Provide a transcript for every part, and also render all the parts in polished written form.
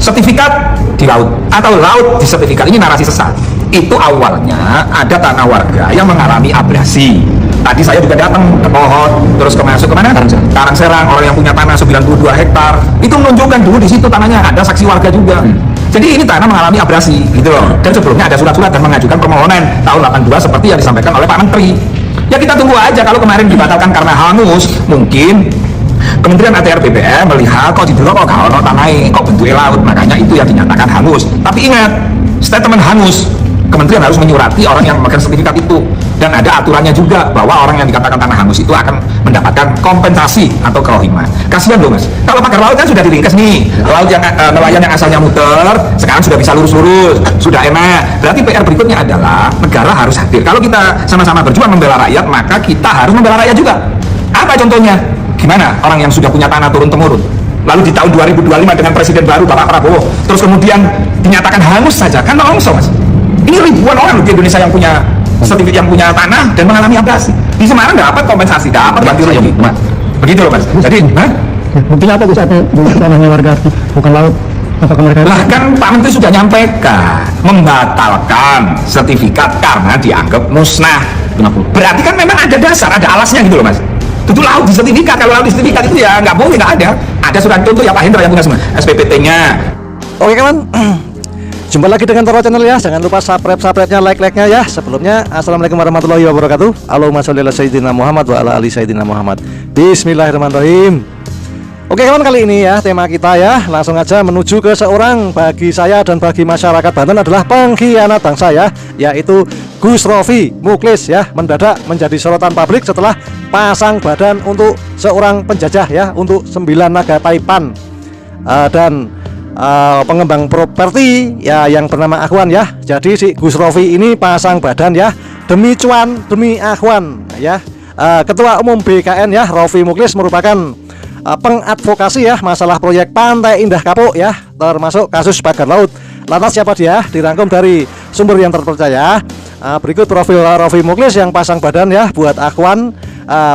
sertifikat di laut atau laut di sertifikat, ini narasi sesat. Itu awalnya ada tanah warga yang mengalami abrasi. Tadi saya juga datang ke Pohon, terus masuk kemana? Karangserang, orang yang punya tanah 92 hektar itu menunjukkan dulu di situ tanahnya, ada saksi warga juga. Jadi ini tanah mengalami abrasi gitu loh. Dan sebelumnya ada surat-surat dan mengajukan permohonan tahun 82 seperti yang disampaikan oleh Pak Menteri. Ya kita tunggu aja, kalau kemarin dibatalkan karena hangus, mungkin Kementerian ATR BPM melihat kok di dulu kok gak ono tanahnya, kok bentuknya laut, makanya itu yang dinyatakan hangus. Tapi ingat, statement hangus Kementerian harus menyurati orang yang memegang sertifikat itu, dan ada aturannya juga bahwa orang yang dikatakan tanah hangus itu akan mendapatkan kompensasi atau kerohiman. Kasihan loh mas, kalau pagar laut kan sudah diringkas nih, laut yang nelayan yang asalnya muter sekarang sudah bisa lurus-lurus, sudah enak. Berarti PR berikutnya adalah negara harus hadir. Kalau kita sama-sama berjuang membela rakyat, maka kita harus membela rakyat juga. Apa contohnya? Gimana orang yang sudah punya tanah turun-temurun, lalu di tahun 2025 dengan presiden baru Bapak Prabowo, terus kemudian dinyatakan hangus saja, kan longsor mas. Ini ribuan orang di Indonesia yang punya sertifikat, yang punya tanah dan mengalami abrasi. Di Semarang dapat kompensasi, dapat ganti rugi. Begitu loh mas. Jadi, buktinya apa saat tanahnya warga bukan laut? Apakah mereka? Lah kan Pak Menteri sudah nyampaikan membatalkan sertifikat karena dianggap musnah. Berarti kan memang ada dasar, ada alasnya gitu loh mas. Itu laut di sertifikat, kalau laut di sertifikat itu ya nggak boleh, nggak ada. Ada surat contoh ya Pak Hendra yang punya semua, SPPT-nya. Oke kawan, jumpa lagi dengan Toro Channel ya. Jangan lupa subscribe-nya, like-nya ya. Sebelumnya, assalamualaikum warahmatullahi wabarakatuh. Allahumma sholli ala sayyidina Muhammad wa ala ali sayyidina Muhammad. Bismillahirrahmanirrahim. Oke kawan, kali ini ya tema kita ya langsung aja menuju ke seorang bagi saya dan bagi masyarakat Banten adalah pengkhianat bangsa ya, yaitu Gus Rofi Muklis ya, mendadak menjadi sorotan publik setelah pasang badan untuk seorang penjajah ya, untuk 9 naga Taipan dan pengembang properti ya yang bernama Ahwan ya. Jadi si Gus Rofi ini pasang badan ya demi cuan, demi Ahwan ya. Ketua Umum BKN ya Rofi Muklis merupakan pengadvokasi ya masalah proyek Pantai Indah Kapuk ya, termasuk kasus pagar laut. Lantas siapa dia? Dirangkum dari sumber yang terpercaya. Berikut profil Rofi Muklis yang pasang badan ya buat Ahwan,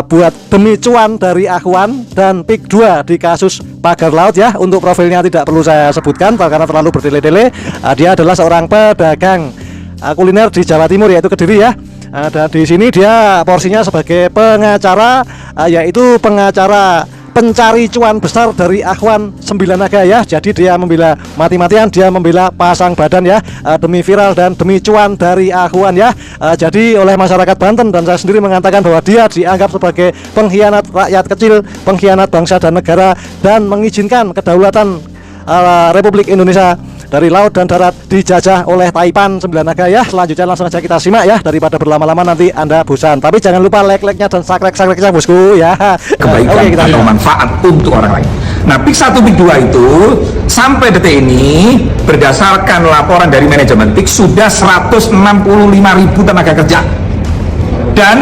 buat demi cuan dari Ahwan dan PIK 2 di kasus pagar laut ya. Untuk profilnya tidak perlu saya sebutkan karena terlalu bertele-tele. Dia adalah seorang pedagang kuliner di Jawa Timur, yaitu Kediri ya. Dan di sini dia porsinya sebagai pengacara, yaitu pengacara pencari cuan besar dari Ahwan 9 naga ya. Jadi dia membela mati-matian, dia membela pasang badan ya, demi viral dan demi cuan dari Ahwan ya. Jadi oleh masyarakat Banten dan saya sendiri mengatakan bahwa dia dianggap sebagai pengkhianat rakyat kecil, pengkhianat bangsa dan negara, dan mengizinkan kedaulatan Republik Indonesia dari laut dan darat dijajah oleh Taipan 9 naga ya. Selanjutnya langsung saja kita simak ya, daripada berlama-lama nanti Anda bosan. Tapi jangan lupa like-nya dan subscribe-nya bosku ya. Kebaikan kita atau manfaat untuk orang lain. Nah, PIK 1 PIK 2 itu sampai detik ini berdasarkan laporan dari manajemen PIK sudah 165.000 tenaga kerja. Dan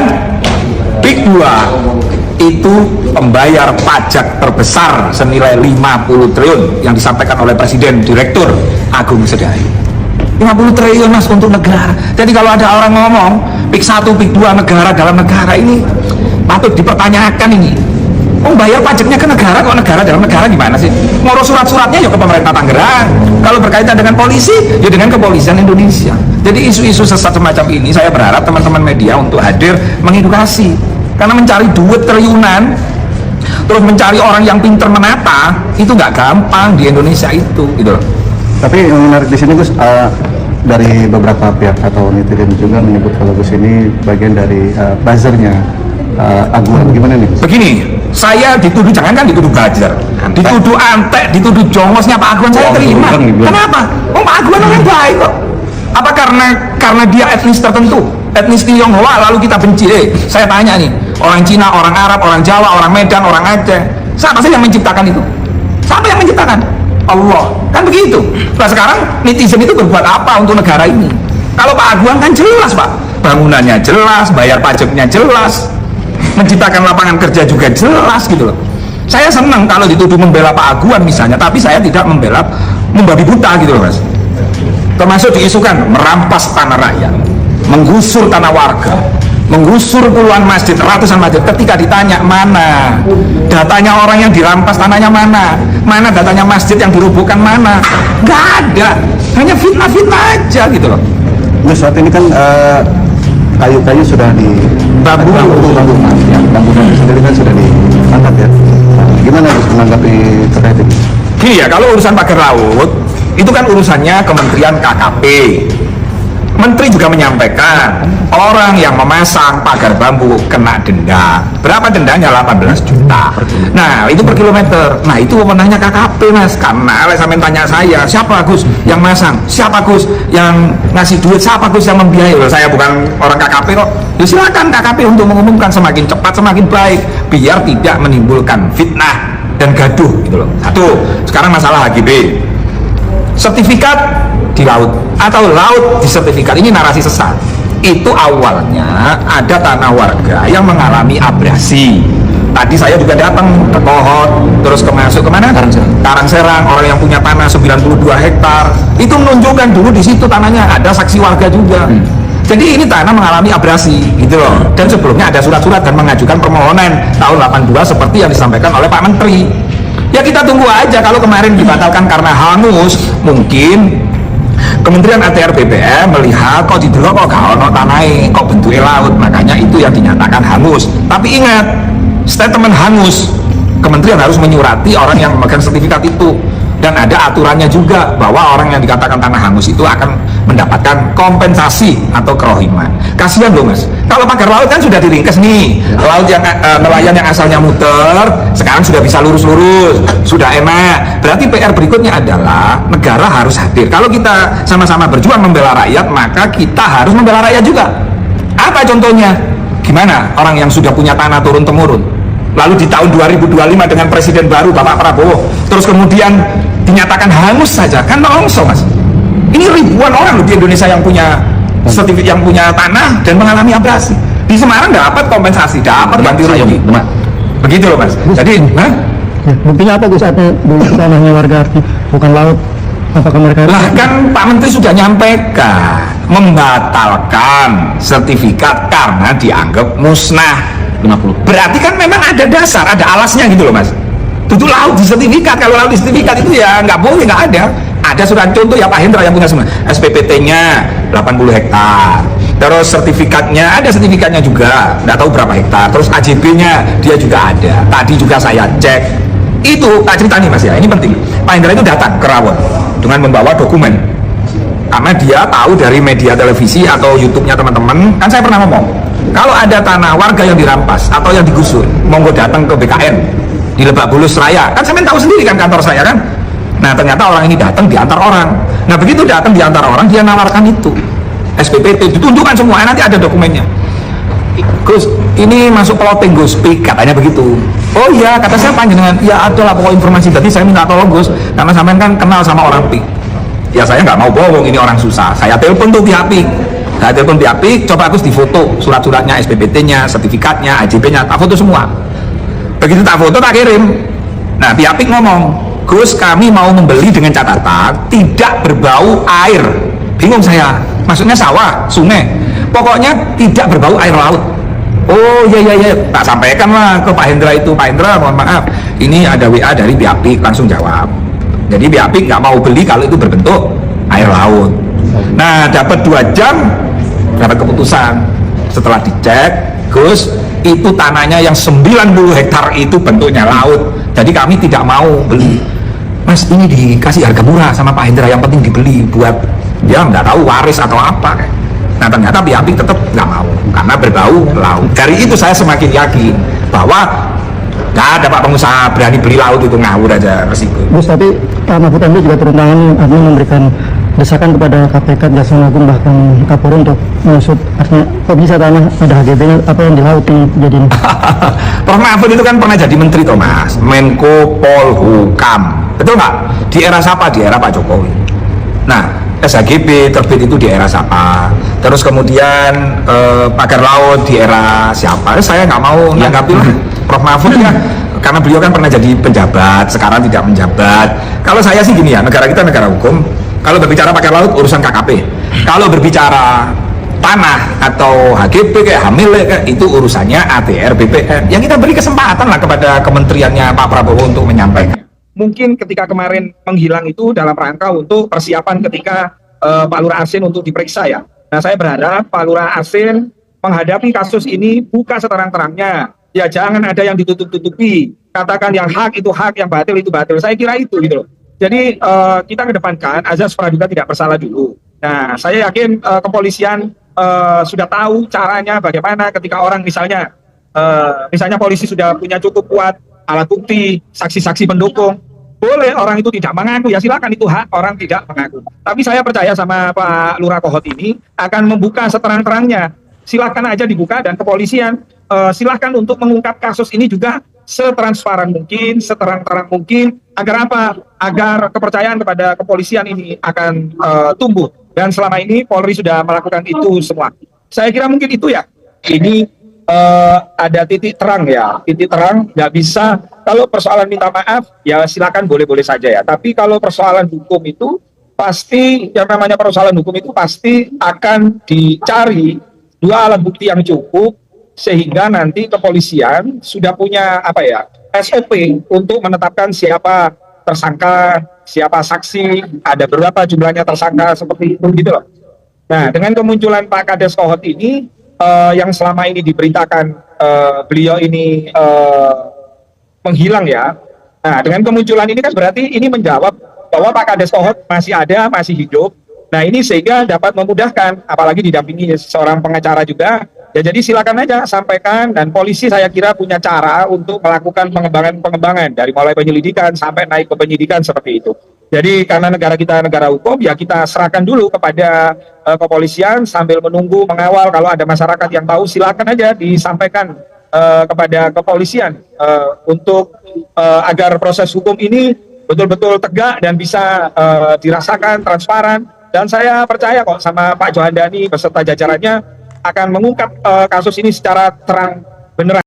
PIK 2 itu pembayar pajak terbesar senilai 50 triliun yang disampaikan oleh Presiden Direktur Agung Sedayu. 50 triliun mas untuk negara. Jadi kalau ada orang ngomong PIK 1, PIK 2 negara dalam negara, ini patut dipertanyakan ini. Bayar pajaknya ke negara, kok negara dalam negara gimana sih? Ngurus surat-suratnya ya ke pemerintah Tangerang. Kalau berkaitan dengan polisi, ya dengan kepolisian Indonesia. Jadi isu-isu sesat semacam ini saya berharap teman-teman media untuk hadir mengedukasi. Karena mencari duit triliunan, terus mencari orang yang pinter menata, itu nggak gampang di Indonesia itu, gitu. Tapi yang menarik di sini Gus, dari beberapa pihak atau netizen juga menyebut kalau Gus ini bagian dari buzzernya Agung. Gimana nih? Begini, saya dituduh, jangankan dituduh buzzer, dituduh antek, dituduh jongosnya Pak Agung, saya terima. Kenapa? Pak Agung orang baik kok. Apa karena dia etnis tertentu, etnis Tionghoa lalu kita benci? Saya tanya nih, orang Cina, orang Arab, orang Jawa, orang Medan, orang Aceh, siapa sih yang menciptakan itu? Siapa yang menciptakan? Allah, kan begitu. Nah sekarang netizen itu berbuat apa untuk negara ini? Kalau Pak Agung kan jelas Pak, bangunannya jelas, bayar pajaknya jelas, menciptakan lapangan kerja juga jelas gitu loh. Saya senang kalau dituduh membela Pak Agung misalnya, tapi saya tidak membela membabi buta gitu loh mas. Termasuk diisukan merampas tanah rakyat, menggusur tanah warga, menggusur puluhan masjid, ratusan masjid. Ketika ditanya mana datanya orang yang dirampas tanahnya, mana datanya masjid yang dirobohkan, mana, nggak ada, hanya fitnah-fitnah aja gitu loh. Gus, saat ini kan kayu-kayu sudah di Bambu sendiri kan sudah diangkat ya. Gimana Gus menanggapi terkait itu? Iya, kalau urusan pagar laut itu kan urusannya Kementerian KKP. Menteri juga menyampaikan orang yang memasang pagar bambu kena denda. Berapa dendanya? 18 juta. Nah, itu per kilometer. Nah, itu wewenangnya KKP, Mas. Karena sampai tanya saya, siapa Gus yang masang? Siapa Gus yang ngasih duit? Siapa Gus yang membiayai? Loh, saya bukan orang KKP kok. Ya silakan KKP untuk mengumumkan, semakin cepat semakin baik, biar tidak menimbulkan fitnah dan gaduh gitu loh. Satu. Sekarang masalah HGB. Sertifikat di laut atau laut di sertifikat, ini narasi sesat. Itu awalnya ada tanah warga yang mengalami abrasi. Tadi saya juga datang ke Kohot, terus masuk kemana? Karangserang, orang yang punya tanah 92 hektar itu menunjukkan dulu di situ tanahnya, ada saksi warga juga. Jadi ini tanah mengalami abrasi gitu loh. Dan sebelumnya ada surat-surat dan mengajukan permohonan tahun 82 seperti yang disampaikan oleh Pak Menteri. Ya kita tunggu aja, kalau kemarin dibatalkan karena hangus, mungkin Kementerian ATR BPM melihat kok di kok gak ono tanai, kok bentuknya laut, makanya itu yang dinyatakan hangus. Tapi ingat, statement hangus, kementerian harus menyurati orang yang memegang sertifikat itu. Dan ada aturannya juga bahwa orang yang dikatakan tanah hangus itu akan mendapatkan kompensasi atau kerohiman. Kasihan loh Mas, kalau pagar laut kan sudah diringkes nih, laut yang nelayan yang asalnya muter sekarang sudah bisa lurus-lurus, sudah enak. Berarti PR berikutnya adalah negara harus hadir. Kalau kita sama-sama berjuang membela rakyat, maka kita harus membela rakyat juga. Apa contohnya? Gimana orang yang sudah punya tanah turun-temurun, lalu di tahun 2025 dengan presiden baru Bapak Prabowo, terus kemudian dinyatakan hangus saja, kan nongso Mas. Ini ribuan orang loh di Indonesia yang punya sertifikat, yang punya tanah dan mengalami abrasi. Di Semarang dapat kompensasi, dapat ganti rugi. Begitu loh Mas. Jadi, Ya, buktinya apa Gus? Artinya tanahnya warga bukan laut. Apakah mereka? lah kan Pak Menteri sudah nyampaikan membatalkan sertifikat karena dianggap musnah. 50. Berarti kan memang ada dasar, ada alasnya gitu loh Mas. Itu laut di sertifikat. Kalau laut di sertifikat itu ya nggak boleh, nggak ada. Ada surat contoh ya Pak Hendra yang punya semua. SPPT-nya 80 hektar. Terus sertifikatnya, ada sertifikatnya juga, nggak tahu berapa hektar. Terus AJB-nya dia juga ada. Tadi juga saya cek. Itu tak cerita nih Mas ya, ini penting. Pak Hendra itu datang ke Rawon dengan membawa dokumen. Karena dia tahu dari media televisi atau YouTube-nya teman-teman, kan saya pernah ngomong, kalau ada tanah warga yang dirampas atau yang digusur, monggo datang ke BKN di Lebak Bulus Raya. Kan saya tahu sendiri kan kantor saya kan. Nah ternyata orang ini datang diantar orang. Nah begitu datang diantar orang, dia nawarkan itu SPPT, ditunjukkan semua, nanti ada dokumennya. Gus, ini masuk plotting Gus, pik, katanya begitu. Oh iya, kata saya panjenengan, ya ada lah pokok informasi. Tadi saya minta tolong Gus, karena sampean kan kenal sama orang pik. Ya saya nggak mau bohong, ini orang susah. Saya telepon tuh pihak pik. Saya telepon pihak pik, coba Gus difoto surat-suratnya, SPPT-nya, sertifikatnya, AJB-nya, tak foto semua. Begitu tak foto, tak kirim. Nah pihak pik ngomong, Gus kami mau membeli dengan catatan tidak berbau air. Bingung saya, maksudnya sawah, sungai, pokoknya tidak berbau air laut. Oh iya, tak sampaikan lah ke Pak Hendra itu. Pak Hendra mohon maaf, ini ada WA dari pihak pik, langsung jawab. Jadi pihak pik nggak mau beli kalau itu berbentuk air laut. Nah dapat 2 jam dapat keputusan. Setelah dicek, Gus itu tanahnya yang 90 hektar itu bentuknya laut, jadi kami tidak mau beli. Mas ini dikasih harga murah sama Pak Hendra, yang penting dibeli buat dia nggak tahu waris atau apa. Nah ternyata pihak tetap nggak mau karena berbau laut. Dari itu saya semakin yakin bahwa nggak ada Pak pengusaha berani beli laut, itu ngawur aja resiko. Gus, tapi Pak Mahfud MD juga turun tangan artinya memberikan desakan kepada KPK, Kejaksaan Agung, bahkan Kapolri untuk mengusut. Artinya kok bisa tanah ada HGB-nya apa yang di laut yang jadi ini? Prof Mahfud itu kan pernah jadi menteri Thomas, Menko Polhukam, betul nggak? Di era siapa? Di era Pak Jokowi. Nah SHGB terbit itu di era siapa? Terus kemudian pagar laut di era siapa? Saya nggak mau menanggapi lah Prof Mahfud ya, karena beliau kan pernah jadi penjabat, sekarang tidak menjabat. Kalau saya sih gini ya, negara kita negara hukum. Kalau berbicara pagar laut urusan KKP. Kalau berbicara tanah atau HGB kayak hamil kayak itu urusannya ATR BPN. Yang kita beri kesempatan lah kepada kementeriannya Pak Prabowo untuk menyampaikan. Mungkin ketika kemarin menghilang itu dalam rangka untuk persiapan ketika Pak Lurah Asin untuk diperiksa ya. Nah saya berharap Pak Lurah Asin menghadapi kasus ini buka seterang-terangnya. Ya jangan ada yang ditutup-tutupi. Katakan yang hak itu hak, yang batil itu batil. Saya kira itu gitu loh. Jadi kita kedepankan azas praduga tidak bersalah dulu. Nah saya yakin kepolisian sudah tahu caranya bagaimana ketika orang misalnya polisi sudah punya cukup kuat alat bukti, saksi-saksi pendukung, boleh orang itu tidak mengaku, ya silakan, itu hak orang tidak mengaku. Tapi saya percaya sama Pak Lurah Kohot ini akan membuka seterang-terangnya. Silakan aja dibuka, dan kepolisian silakan untuk mengungkap kasus ini juga setransparan mungkin, seterang-terang mungkin, agar apa? Agar kepercayaan kepada kepolisian ini akan tumbuh. Dan selama ini Polri sudah melakukan itu semua. Saya kira mungkin itu ya. Ini ada titik terang ya. Titik terang nggak bisa. Kalau persoalan minta maaf ya silakan, boleh-boleh saja ya. Tapi kalau persoalan hukum itu pasti, yang namanya persoalan hukum itu pasti akan dicari dua alat bukti yang cukup, sehingga nanti kepolisian sudah punya apa ya, SOP untuk menetapkan siapa tersangka, siapa saksi, ada berapa jumlahnya tersangka, seperti itu gitu loh. Nah, dengan kemunculan Pak Kades Kohot ini yang selama ini diberitakan beliau ini menghilang ya. Nah, dengan kemunculan ini kan berarti ini menjawab bahwa Pak Kades Kohot masih ada, masih hidup. Nah, ini sehingga dapat memudahkan, apalagi didampingi seorang pengacara juga. Ya jadi silakan aja sampaikan, dan polisi saya kira punya cara untuk melakukan pengembangan dari mulai penyelidikan sampai naik ke penyidikan seperti itu. Jadi karena negara kita negara hukum, ya kita serahkan dulu kepada kepolisian sambil menunggu, mengawal. Kalau ada masyarakat yang tahu silakan aja disampaikan kepada kepolisian untuk agar proses hukum ini betul-betul tegak dan bisa dirasakan transparan. Dan saya percaya kok sama Pak Johandani beserta jajarannya akan mengungkap kasus ini secara terang benerang.